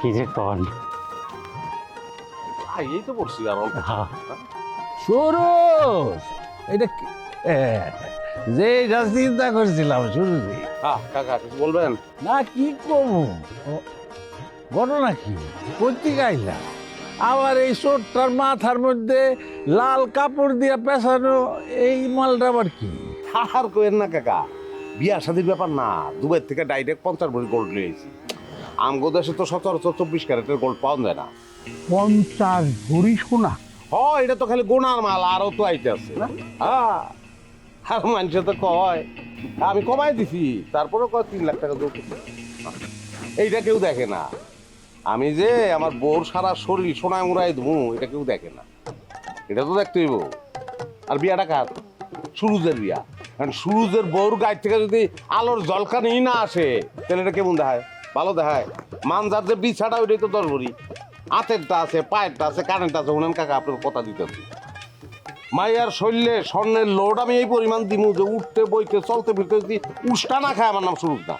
কি যে কন। এই তো পড়ছি আর অল্প। হ্যাঁ। সুরজ এটা যেটা চিন্তা করছিলাম সুরজি হ্যাঁ কাকা কিছু বলবেন? না কি কমু ঘটনা কি পত্রিকা আইলাম আবার এই চোরটার মাথার মধ্যে লাল কাপড় দিয়ে পেঁচানো এই মালটা আবার কি আর কোয়েন না কাকা, বিয়া শাদির ব্যাপার না, দুবাই থেকে ডাইরেক্ট 50 ভরি গোল্ড নিয়েছি। আমগো দেশে তো সচরাচর 24 ক্যারেটের গোল্ড পাওয়া যায় না। 50 ভরি সোনা এটা তো খালি গোনার মাল, আরো তো আইতে আছে না। হ্যাঁ, আর মানুষে তো কয় আমি কমাই দিছি, তারপরে কয় 3 লাখ টাকা যোগ করতে। এইটা কেউ দেখে না। আমি যে আমার বউর সারা শরীর সোনায় মুড়াই দেবো, এটা কেউ দেখে না। এটা তো দেখতে হইব। আর বিয়াটা কার? সুরুজের বিয়া। কারণ সুরুজের বউর গায়ে থেকে যদি আলোর জলকানি না আসে, তাহলে এটা কেমন দেখায়? ভালো দেখায়? মানজার যে বিছাটা ওইটাই তো 10 ভরি। হাতেরটা আছে, পায়েরটা আছে, কারেন্টটা আছে। উনান কাকা আপনার কথা দিতে হবে। মাইয়ার শরীরে স্বর্ণের লোড আমি এই পরিমাণ দিমু যে উঠতে বইতে চলতে ফিরতে যদি উষ্টা না খায়, আমার নাম সুরুজ না।